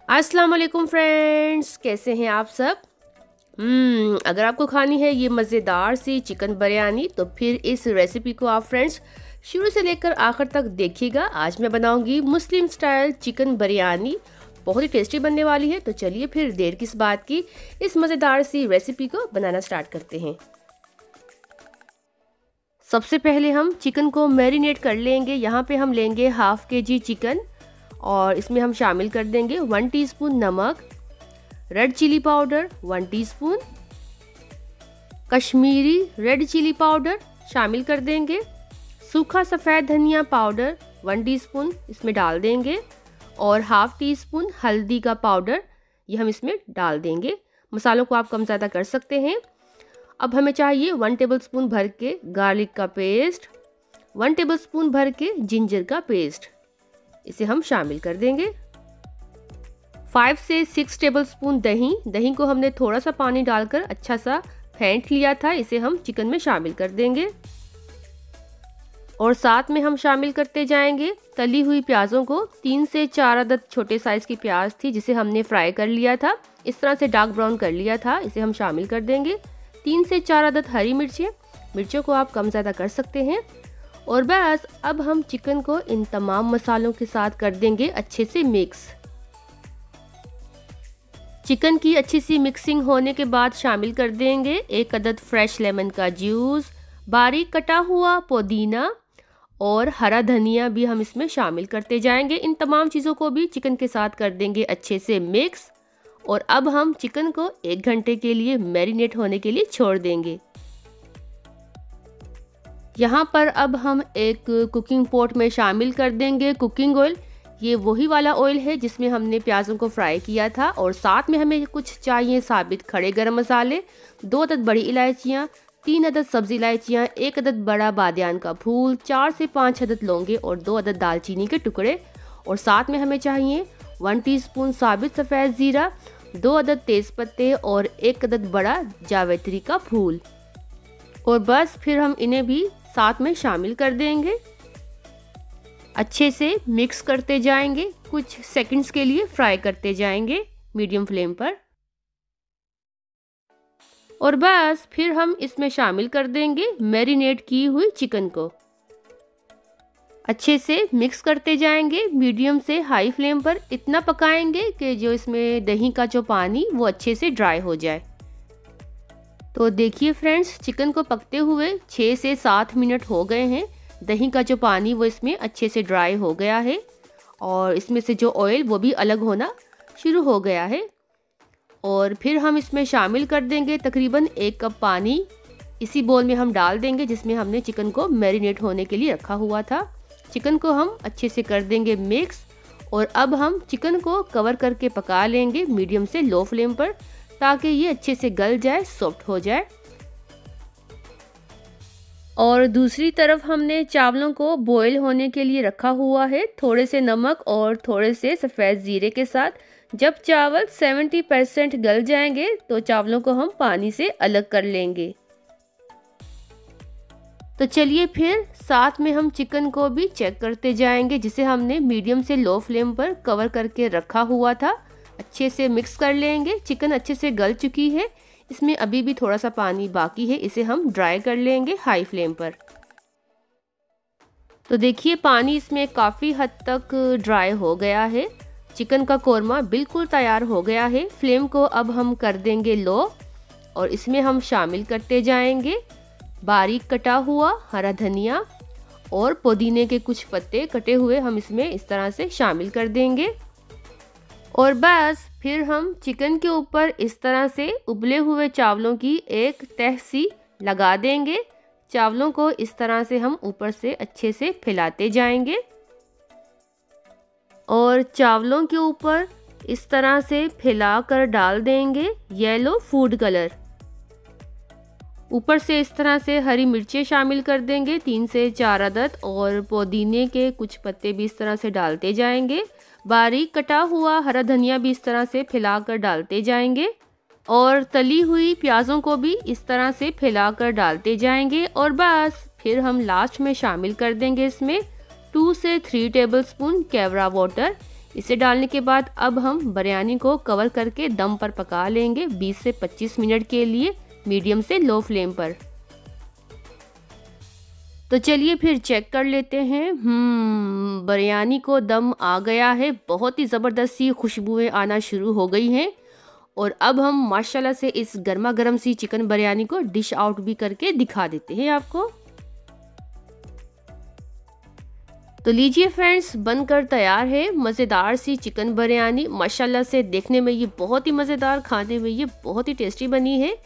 अस्सलाम वालेकुम फ्रेंड्स, कैसे हैं आप सब। अगर आपको खानी है ये मज़ेदार सी चिकन बिरयानी तो फिर इस रेसिपी को आप फ्रेंड्स शुरू से लेकर आखिर तक देखिएगा। आज मैं बनाऊंगी मुस्लिम स्टाइल चिकन बिरयानी, बहुत ही टेस्टी बनने वाली है। तो चलिए फिर देर किस बात की, इस मज़ेदार सी रेसिपी को बनाना स्टार्ट करते हैं। सबसे पहले हम चिकन को मैरिनेट कर लेंगे। यहाँ पे हम लेंगे हाफ kg चिकन और इसमें हम शामिल कर देंगे 1 टीस्पून नमक, red chilli powder 1 teaspoon, Kashmiri red chilli powder शामिल कर देंगे, सूखा सफ़ेद धनिया पाउडर 1 टीस्पून इसमें डाल देंगे और हाफ टी स्पून हल्दी का पाउडर ये हम इसमें डाल देंगे। मसालों को आप कम ज़्यादा कर सकते हैं। अब हमें चाहिए 1 टेबलस्पून भर के गार्लिक का पेस्ट, 1 टेबलस्पून भर के जिंजर का पेस्ट, इसे हम शामिल कर देंगे। 5 से 6 टेबलस्पून दही को हमने थोड़ा सा पानी डालकर अच्छा सा फेंट लिया था, इसे हम चिकन में शामिल कर देंगे। और साथ में हम शामिल करते जाएंगे तली हुई प्याज़ों को। 3 से 4 अदद छोटे साइज़ की प्याज थी जिसे हमने फ्राई कर लिया था, इस तरह से डार्क ब्राउन कर लिया था, इसे हम शामिल कर देंगे। 3 से 4 अदद हरी मिर्चों को आप कम ज़्यादा कर सकते हैं। और बस अब हम चिकन को इन तमाम मसालों के साथ कर देंगे अच्छे से मिक्स। चिकन की अच्छी सी मिक्सिंग होने के बाद शामिल कर देंगे 1 अदद फ्रेश लेमन का जूस, बारीक कटा हुआ पुदीना और हरा धनिया भी हम इसमें शामिल करते जाएंगे। इन तमाम चीज़ों को भी चिकन के साथ कर देंगे अच्छे से मिक्स। और अब हम चिकन को 1 घंटे के लिए मैरिनेट होने के लिए छोड़ देंगे। यहाँ पर अब हम एक कुकिंग पॉट में शामिल कर देंगे कुकिंग ऑयल। ये वही वाला ऑयल है जिसमें हमने प्याज़ों को फ्राई किया था। और साथ में हमें कुछ चाहिए साबित खड़े गरम मसाले, 2 अदद बड़ी इलायचियाँ, 3 अदद सब्ज़ी इलायचियाँ, 1 अदद बड़ा बादियान का फूल, 4 से 5 अदद लौंगे और 2 अदद दालचीनी के टुकड़े। और साथ में हमें चाहिए 1 टीस्पून साबित सफ़ेद ज़ीरा, 2 अदद तेज़पत्ते और 1 अदद बड़ा जावित्री का फूल। और बस फिर हम इन्हें भी साथ में शामिल कर देंगे। अच्छे से मिक्स करते जाएंगे, कुछ सेकंड्स के लिए फ्राई करते जाएंगे मीडियम फ्लेम पर। और बस फिर हम इसमें शामिल कर देंगे मैरिनेट की हुई चिकन को। अच्छे से मिक्स करते जाएंगे मीडियम से हाई फ्लेम पर। इतना पकाएंगे कि जो इसमें दही का जो पानी वो अच्छे से ड्राई हो जाए। तो देखिए फ्रेंड्स, चिकन को पकते हुए 6 से 7 मिनट हो गए हैं। दही का जो पानी वो इसमें अच्छे से ड्राई हो गया है और इसमें से जो ऑयल वो भी अलग होना शुरू हो गया है। और फिर हम इसमें शामिल कर देंगे तकरीबन 1 कप पानी। इसी बोल में हम डाल देंगे जिसमें हमने चिकन को मैरिनेट होने के लिए रखा हुआ था। चिकन को हम अच्छे से कर देंगे मिक्स। और अब हम चिकन को कवर करके पका लेंगे मीडियम से लो फ्लेम पर, ताकि ये अच्छे से गल जाए, सॉफ्ट हो जाए। और दूसरी तरफ हमने चावलों को बॉईल होने के लिए रखा हुआ है, थोड़े से नमक और थोड़े से सफ़ेद ज़ीरे के साथ। जब चावल 70% गल जाएंगे तो चावलों को हम पानी से अलग कर लेंगे। तो चलिए फिर साथ में हम चिकन को भी चेक करते जाएंगे जिसे हमने मीडियम से लो फ्लेम पर कवर करके रखा हुआ था। अच्छे से मिक्स कर लेंगे। चिकन अच्छे से गल चुकी है, इसमें अभी भी थोड़ा सा पानी बाकी है, इसे हम ड्राई कर लेंगे हाई फ्लेम पर। तो देखिए पानी इसमें काफ़ी हद तक ड्राई हो गया है। चिकन का कोरमा बिल्कुल तैयार हो गया है। फ्लेम को अब हम कर देंगे लो और इसमें हम शामिल करते जाएंगे बारीक कटा हुआ हरा धनिया और पुदीने के कुछ पत्ते कटे हुए हम इसमें इस तरह से शामिल कर देंगे। और बस फिर हम चिकन के ऊपर इस तरह से उबले हुए चावलों की एक तह सी लगा देंगे। चावलों को इस तरह से हम ऊपर से अच्छे से फैलाते जाएंगे और चावलों के ऊपर इस तरह से फैलाकर डाल देंगे येलो फूड कलर। ऊपर से इस तरह से हरी मिर्चें शामिल कर देंगे 3 से 4 अदद और पुदीने के कुछ पत्ते भी इस तरह से डालते जाएंगे। बारीक कटा हुआ हरा धनिया भी इस तरह से फैलाकर डालते जाएंगे और तली हुई प्याज़ों को भी इस तरह से फैलाकर डालते जाएंगे। और बस फिर हम लास्ट में शामिल कर देंगे इसमें 2 से 3 टेबलस्पून केवड़ा वाटर। इसे डालने के बाद अब हम बिरयानी को कवर करके दम पर पका लेंगे 20 से 25 मिनट के लिए मीडियम से लो फ्लेम पर। तो चलिए फिर चेक कर लेते हैं। बिरयानी को दम आ गया है, बहुत ही ज़बरदस्त सी खुशबुएं आना शुरू हो गई हैं। और अब हम माशाल्लाह से इस गर्मा गर्म सी चिकन बिरयानी को डिश आउट भी करके दिखा देते हैं आपको। तो लीजिए फ्रेंड्स, बनकर तैयार है मज़ेदार सी चिकन बिरयानी। माशाल्लाह से देखने में ये बहुत ही मज़ेदार, खाने में ये बहुत ही टेस्टी बनी है।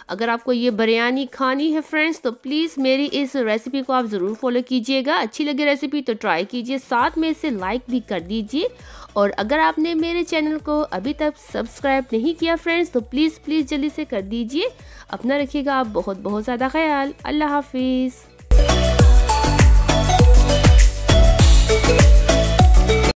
अगर आपको ये बिरयानी खानी है फ्रेंड्स तो प्लीज़ मेरी इस रेसिपी को आप ज़रूर फॉलो कीजिएगा। अच्छी लगे रेसिपी तो ट्राई कीजिए, साथ में इसे लाइक भी कर दीजिए। और अगर आपने मेरे चैनल को अभी तक सब्सक्राइब नहीं किया फ्रेंड्स तो प्लीज़ जल्दी से कर दीजिए। अपना रखिएगा आप बहुत बहुत ज़्यादा ख्याल। अल्लाह हाफिज़।